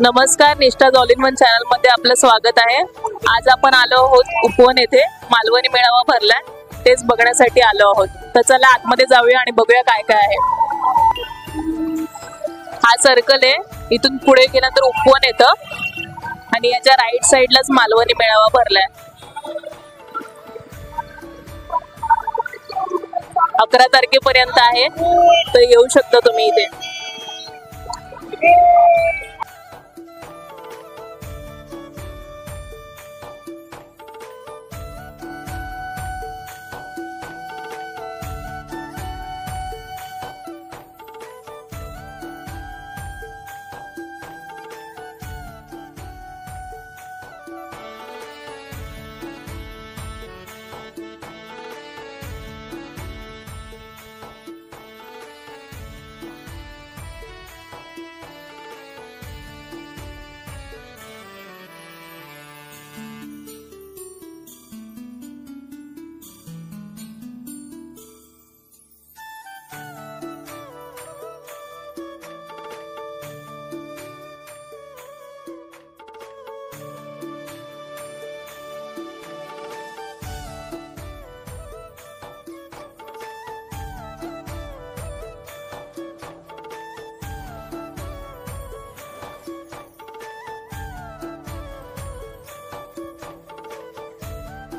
नमस्कार, निष्ठाज all in one channel मध्ये आपलं स्वागत आहे। आज आपण आलो आहोत उपवन येथे मालवणी मेळावा भरलाय, तेच बघण्यासाठी आलो आहोत। तर चला आतमध्ये जाऊया आणि बघूया काय काय आहे। हा सर्कल आहे, इथून पुढे गेल्यानंतर उपवन येतं आणि याच्या राईट साइडलाच मालवणी मेळावा भरलाय। 11 तारखेपर्यंत आहे, तर येऊ शकता तुम्ही इथे।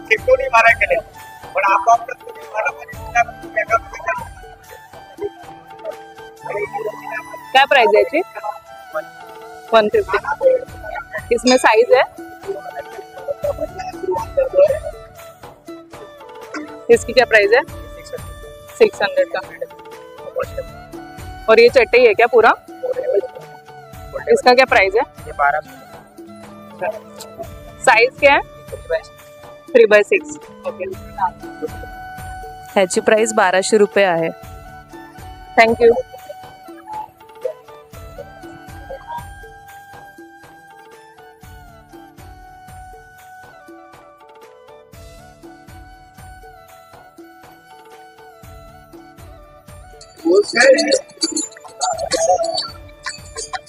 चिटोली मारा केले पण आपोआप क्या प्राइस है याची? 150। इसमें साइज है? इसकी क्या प्राइस है? 600 का। और ये चट्टी है क्या पूरा? इसका क्या प्राइस है? ये 1200। साइज क्या है? 3/6। ओके, ह्याची प्राइस 1200 रुपये आहे। थँक्यू।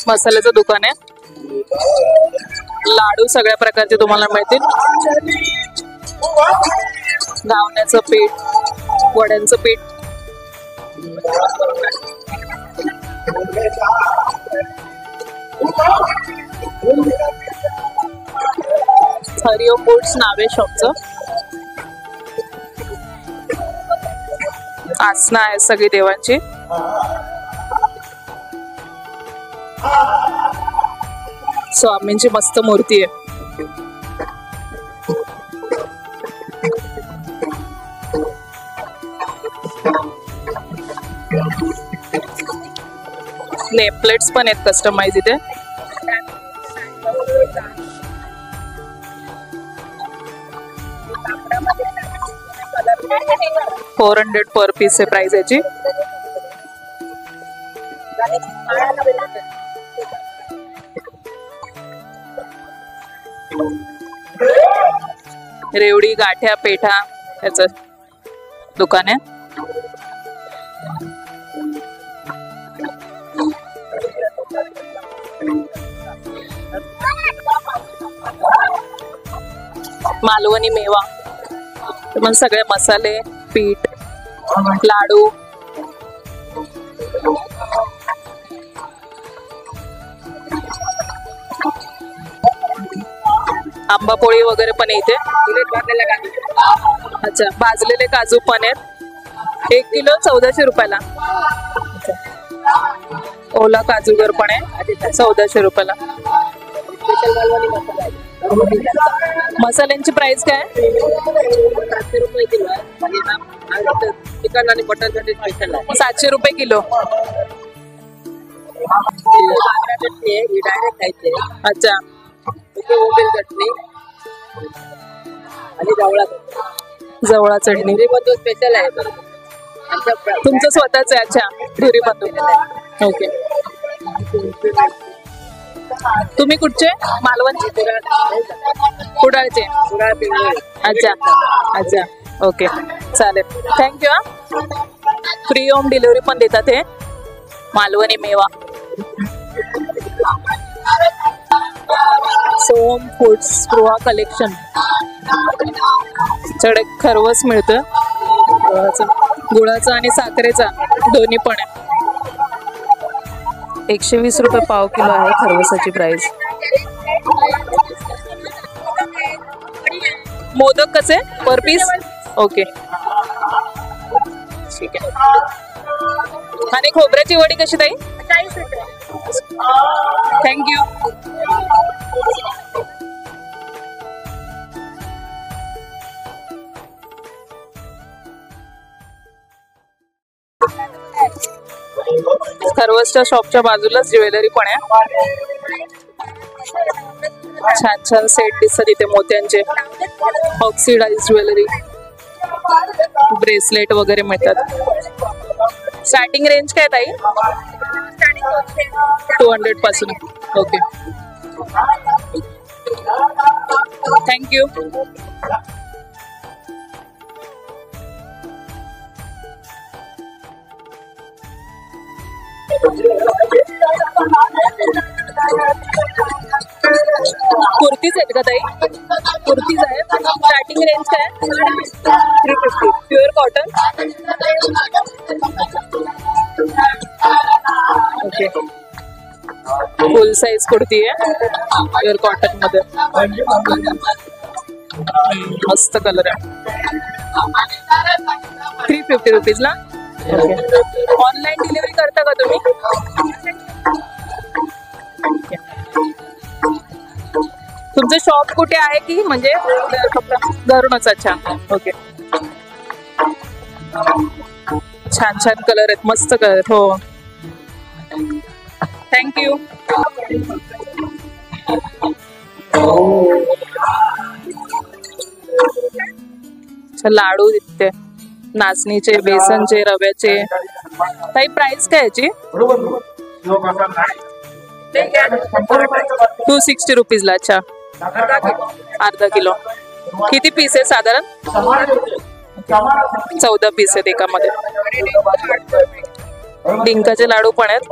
मसाल्याचं दुकान आहे, लाडू सगळ्या प्रकारचे तुम्हाला मिळतील। घावण्याचं पीठ, वड्यांचं पीठ, हरिओम फूड्स नावे शॉपचं। आसनं आहे सगळी देवांची। स्वामींची मस्त मूर्ती आहे। नेमप्लेट्स पण आहेत कस्टमाइज इथे। 400 पर पीस आहे प्राइस याची। रेवडी, गाठ्या, पेठा याचं दुकान आहे। मालवणी मेवा, मग सगळे मसाले, पीठ, लाडू, आंबा पोळी वगैरे पण इथे। अच्छा, भाजलेले काजू पण आहेत, 1 किलो 1400 रुपयाला। ओला काजूगर पण आहे 1400 रुपयाला। मसाल्यांची प्राइस काय? 700 रुपये किलो आहे। चिकन आणि मटन साठी स्पेशल आहे, 700 रुपये किलो। चटणी आहे, डायरेक्ट खायची। अच्छा, चटणी आणि जवळा चटणी बंधू स्पेशल आहे। तुमचं स्वतःच आहे? अच्छा, धुरी बंधू। ओके, तुम्ही कुठचे? मालवणचे? कुडाळचे? अच्छा अच्छा, ओके, चालेल, थँक्यू। फ्री होम डिलिव्हरी पण देतात हे मालवणी मेवा। सोम फूड्स स्प्रोहा कलेक्शन. कडे खरवस मिळतं, गुळाचा आणि साखरेचा दोन्ही पण आहे. 120 रुपये पाव किलो आहे खरवसाची प्राइस. मोदक कसे पर पीस? ओके ठीक आहे. आणि खोबऱ्याची वडी कशी ताई? 40 रुपये. थँक्यू. खरवसच्या शॉपच्या बाजूलाच ज्वेलरी पण आहे. छान छान सेट दिसतात इथे मोत्यांचे. ऑक्सिडाइज ज्वेलरी, ब्रेसलेट वगैरे मिळतात. स्टार्टिंग रेंज काय ताई? 200 पासून. Okay thank you. कुर्तीज आहेत का ताई? कुर्तीज आहेत. स्टार्टिंग रेंज काय? 350. Pure cotton. ओके फुल साइज कुर्ती आहे प्युअर कॉटन मध्ये. मस्त कलर आहे. 350 रुपीजला. ऑनलाईन डिलिव्हरी करता का तुम्ही? तुमचं शॉप कुठे आहे की म्हणजे घरूनच? अच्छा ओके. छान छान कलर आहेत, मस्त कलर आहेत. हो थँक्यू. लाडू दिसते, नाचणीचे, बेसनचे, रव्याचे. काही प्राइस काय याची? 260 रुपीजला. अच्छा अर्धा किलो. किती पीस आहे साधारण? 14 पीस आहेत एकामध्ये. डिंकाचे लाडू पण आहेत.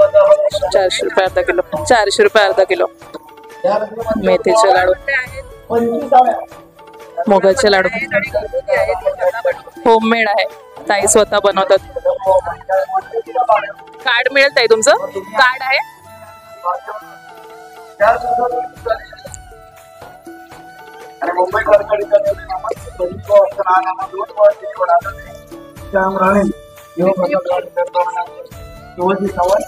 400 रुपये अर्धा किलो. 400 रुपये अर्धा किलो. मेथीचे लाडू, मुगाचे लाडू होममेड आहे. ताई स्वतः बनवतात. कार्ड मिळेल ताई? तुमचं कार्ड आहे?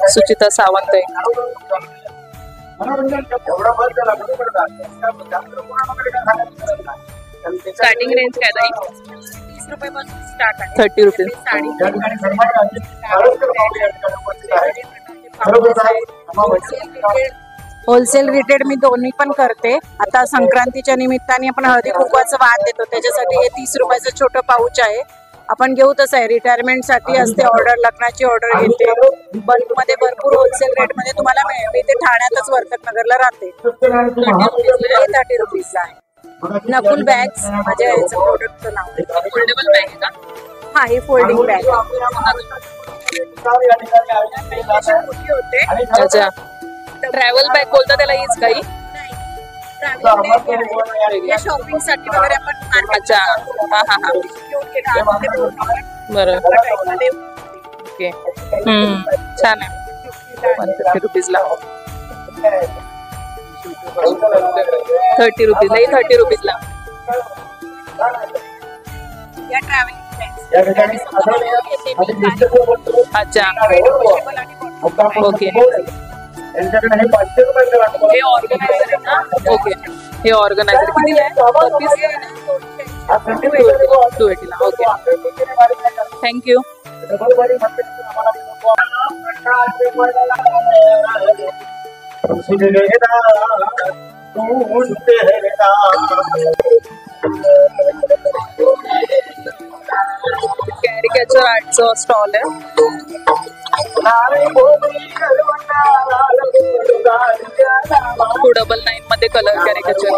सुचिता सावंत आहे. स्टार्टिंग रेंज काय ताई? 30 रुपयापासून स्टार्ट आहे. 30 रुपये. होलसेल रिटेल मी दोन्ही पण करते. आता संक्रांतीच्या निमित्ताने आपण हळदी कुंकवाचं वाण देतो, त्याच्यासाठी हे 30 रुपयाचं छोटं पाऊच आहे. आपण घेऊ तसं आहे. रिटायरमेंट साठी असते ऑर्डर, लग्नाची ऑर्डर घेते. बल्क मध्ये भरपूर होलसेल रेट मध्ये तुम्हाला मिळेल. मी ते ठाण्यातच वर्तक नगरला राहते. 30 रुपीजला आहे. नकुल बॅग्स माझ्या याचं प्रोडक्टचं नाव. फोल्डेबल बॅग आहे का? हा ही फोल्डिंग बॅग होते. अच्छा ट्रॅव्हल बॅग बोलता त्याला हीच काही? शॉपिंग साठी वगैरे आपण. अच्छा हा हा हा बरं ओके. छान आहे. 150 रुपीजला. 30 रुपीजला. ही 30 रुपीजला. या ट्रॅव्हलिंग अच्छा ओके. हे ऑर्गनायझर आहे ना? ओके हे ऑर्गनायझर किती आहे? 280 ला. Okay thank you. कॅरिकॅचर आर्टचं स्टॉल आहे. $299 मध्ये कलर कॅरिकॅचर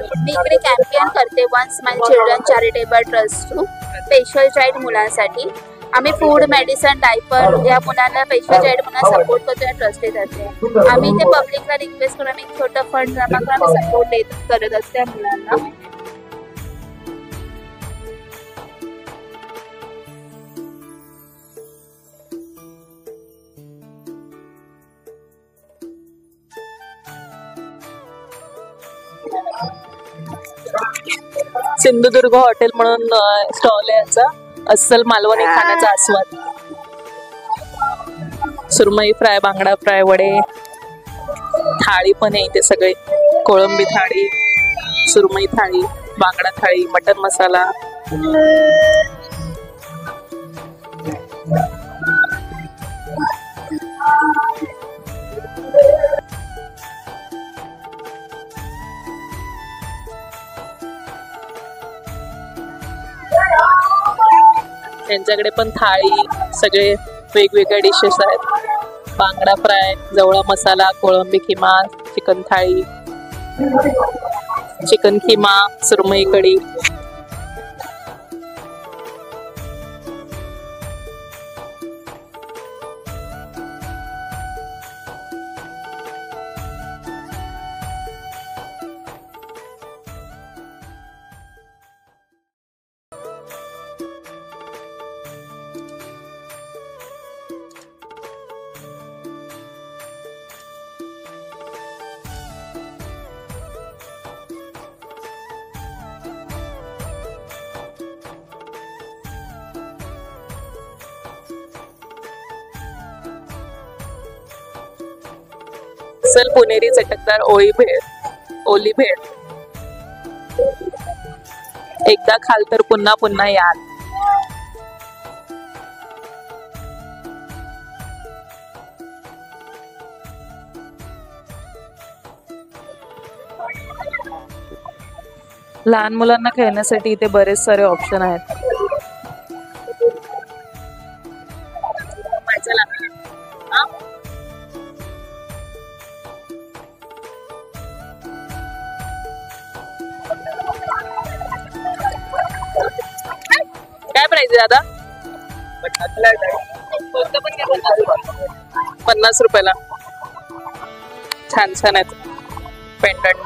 मी इकडे कॅम्पेन करते one smile children charitable trust through special child मुलांसाठी. आम्ही फूड, मेडिसिन, डायपर या मुलांना स्पेशल चाइल्ड मुलांना सपोर्ट करतो या ट्रस्टतर्फे. आम्ही ते पब्लिकला रिक्वेस्ट करून आम्ही छोटा फंड जमा करून आम्ही सपोर्ट करत असतो या मुलांना. सिंधुदुर्ग हॉटेल म्हणून स्टॉल आहे यांचा. अस्सल मालवणी खाण्याचा आस्वाद. सुरमई फ्राय, बांगडा फ्राय, वडे, थाळी पण आहे इथे सगळे. कोळंबी थाळी, सुरमई थाळी, बांगडा थाळी, मटन मसाला. त्यांच्याकडे पण थाळी, सगळे वेगवेगळ्या डिशेस आहेत. बांगडा फ्राय, जवळा मसाला, कोळंबी खिमा, चिकन थाळी, चिकन खिमा, सुरमई कढी. अस्सल पुणेरी चटकदार ओली भेळ. एकदा खाल तर पुन्हा पुन्हा याल. लहान मुलांना खेळण्यासाठी इथे बरेच सारे ऑप्शन आहेत. काय प्राइस आहे दादा? 50 रुपयाला. छान छान आहेत पेंडंट.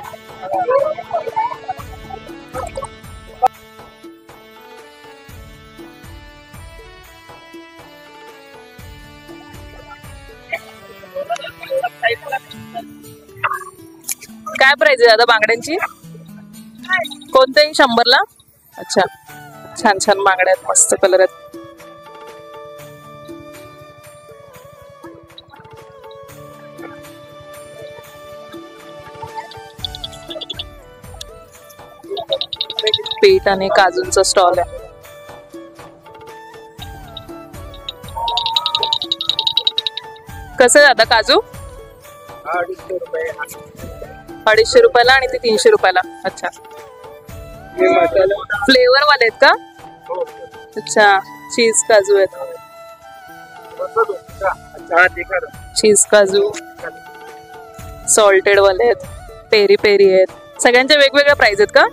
काय प्राइस आहे दादा बांगड्यांची? कोणत्याही 100 ला. अच्छा, छान छान बांगड्या आहेत, मस्त कलर आहेत. पीठ आणि काजूंचा स्टॉल आहे. कसं दादा काजू? 250 रुपयाला आणि ते 300 रुपयाला. अच्छा, फ्लेवर वाले आहेत का? अच्छा, चीज काजू आहेत. चीज काजू, सॉल्टेड वाले आहेत, पेरी पेरी आहेत. सगळ्यांच्या वेगवेगळ्या प्राइस आहेत का?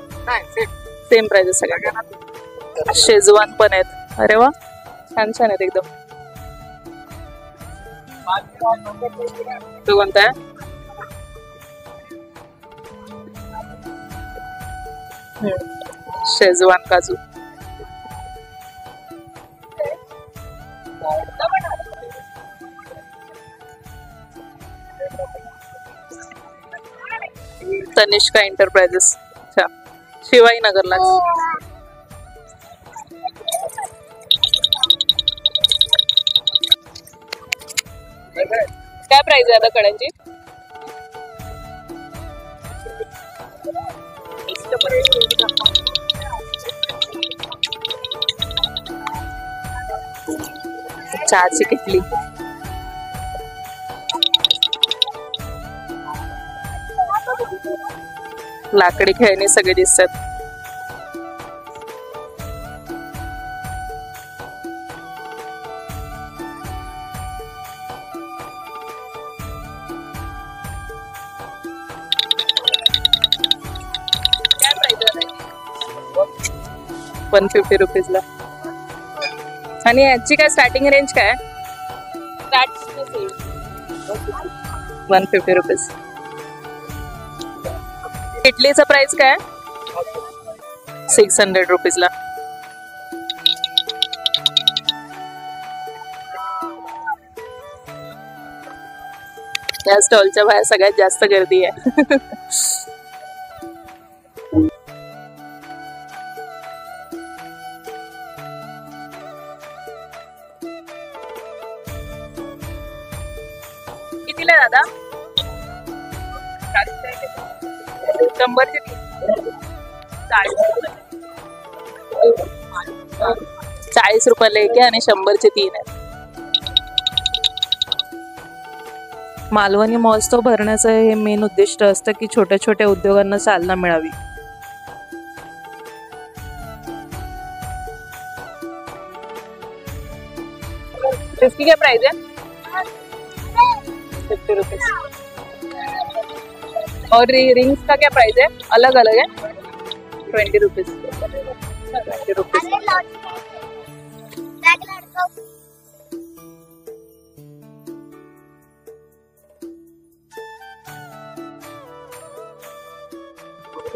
सेम प्राइस आहे सगळ्या. शेजवान पण आहेत. अरे वा, छान छान आहेत एकदम. तो कोणता आहे? शेजवान काजू. तनिष्का एंटरप्राइजेस. अच्छा, शिवाई नगरला. काय प्राइस आहे आता कड्यांची? चहाची किटली. लाकडी खेळणी सगळे दिसतात. 150 रुपीजला. आणि याची काय स्टार्टिंग रेंज काय? 150 रुपीज. इडलीचा प्राइस काय? 600 रुपीजला. या स्टॉलच्या बाहेर सगळ्यात जास्त गर्दी आहे. कितीला आहे दादा? 100चे 40 रुपयाला एक आहे आणि 100चे 3 आहेत. मालवणी महोत्सव भरण्याचं हे मेन उद्दिष्ट असतं की छोट्या छोट्या उद्योगांना चालना मिळावी. इसकी क्या प्राइस है? 50 रुपीज. और रिंग्स का क्या प्राइस है? अलग अलग है. 20 रुपीज. 20 रुपीज.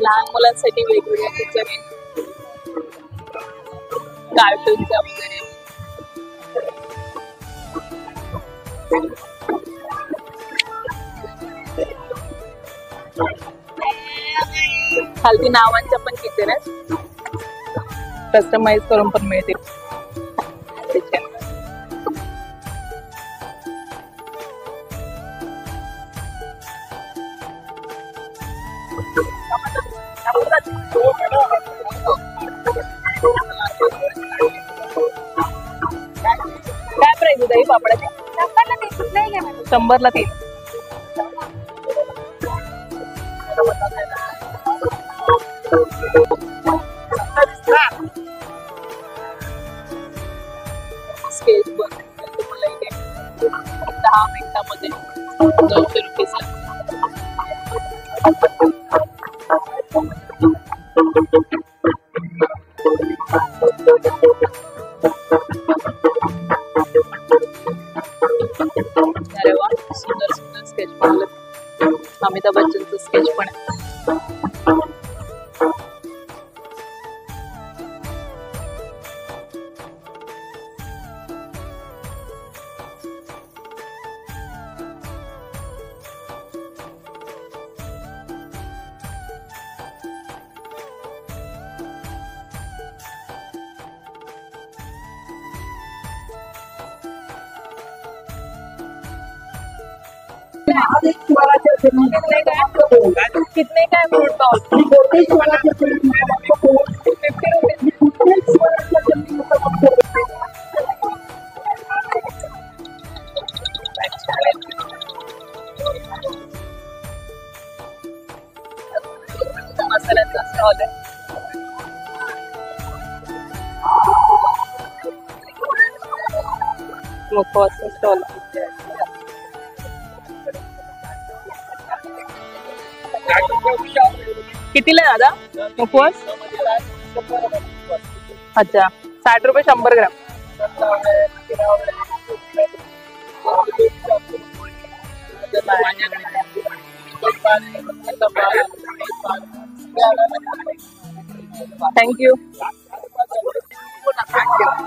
लहान मुलांसाठी वेगवेगळ्या पिक्चर आहेत, कार्टूनच्या वगैरे. खालती नावांच्या पण किचन आहेत, कस्टमाइज करून पण मिळते. काय प्राइस आहे दही पापडाची? 100ला 3. स्केच बनवून तुम्हाला इथे 10 मिनिटामध्ये 200 रुपीजला. अरे वा, सुंदर सुंदर स्केच बनवलं. अमिताभ बच्चनचं स्केच पण आहे. कितने का है फ्रूट बाउल? 50 मसाल्याचा स्टॉल आहे. मुखवासचा स्टॉल. कितीला आहे दादा मुखवास? अच्छा, 60 रुपये 100 ग्राम. थँक्यू.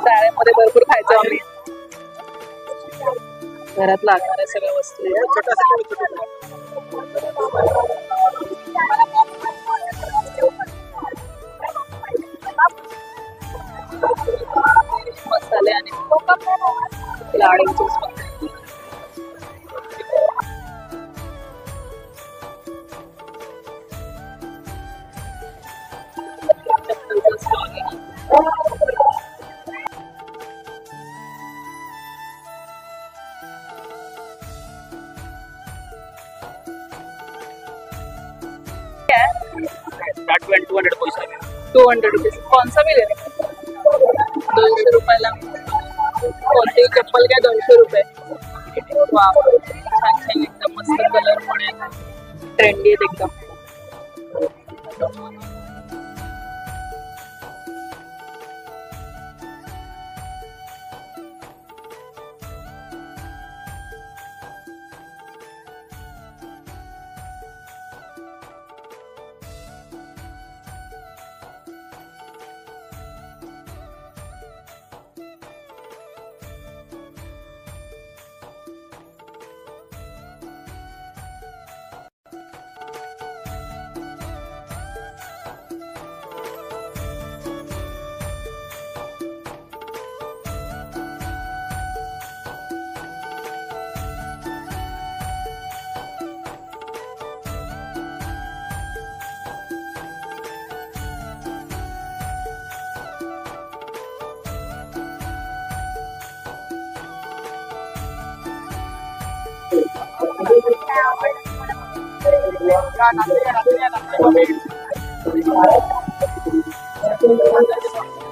शाळेमध्ये भरपूर खायचं आम्ही. घरात लागणाऱ्या सगळ्या वस्तू. मसाले आणि लाडूचे क्या 200 रुपीज. कौन सा भी लेने? 200 रुपयाला. कोणतीही चप्पल काय 200 रुपये. वाव, छान छान एकदम मस्त कलर पण आहे. ट्रेंडी आहेत एकदम.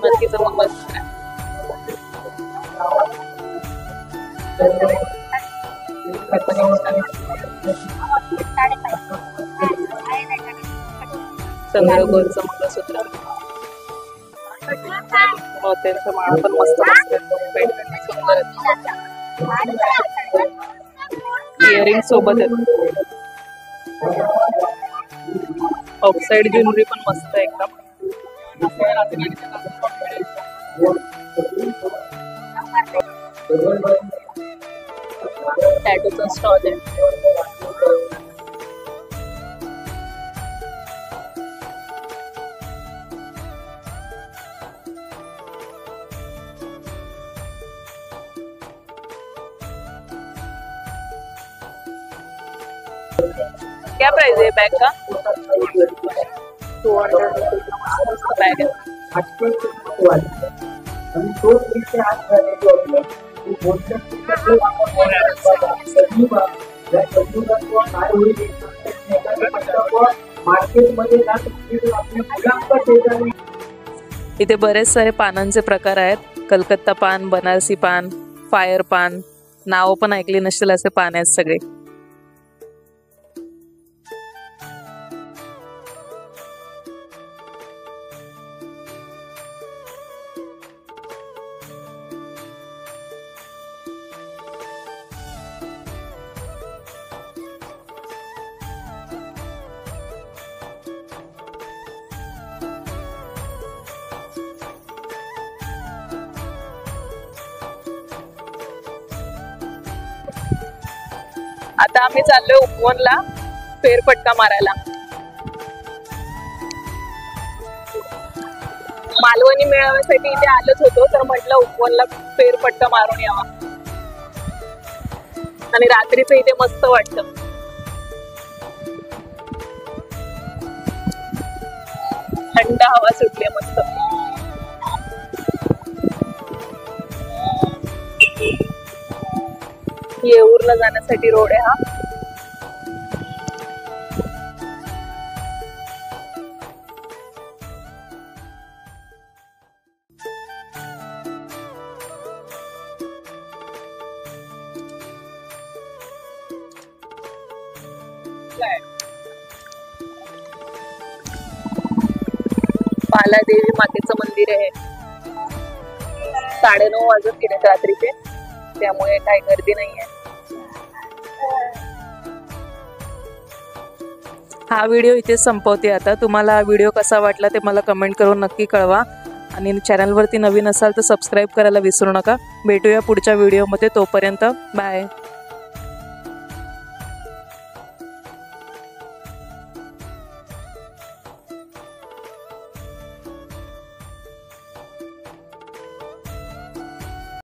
नक्कीच मग बस सगळं घरचं मंगळसूत्र मोत्यांच्या माळ पण मस्त सुंदर इयरिंग सोबत आहेत. ऑफसाईड ज्वेलरी पण मस्त आहे एकदम. टॅटूचा स्टॉल आहे. क्या प्राइस है बैग का? 200 बैग है. इथे बरेच सारे पानांचे प्रकार आहेत. कलकत्ता पान, बनारसी पान, फायर पान, नाव पण ऐकली नसतील असे पान आहेत सगळे. आता आम्ही चाललोय उपवनला फेरफटका मारायला. मालवणी मेळाव्यासाठी इथे आलोच होतो, तर म्हटलं उपवनला फेरफटका मारून यावा. आणि रात्रीचं इथे मस्त वाटतं. थंड हवा सुटली मस्त. येऊरला जाण्यासाठी रोड आहे हा. बालादेवी मातेचं मंदिर आहे. 9:30 वाजत गेले रात्रीचे, त्यामुळे काही गर्दी नाहीये. हा व्हिडिओ इथे संपवते आता. तुम्हाला हा व्हिडिओ कसा वाटला ते मला कमेंट करून नक्की कळवा. आणि चॅनलवरती नवीन असाल तर सबस्क्राईब करायला विसरू नका. भेटूया पुढच्या व्हिडिओमध्ये. तोपर्यंत बाय.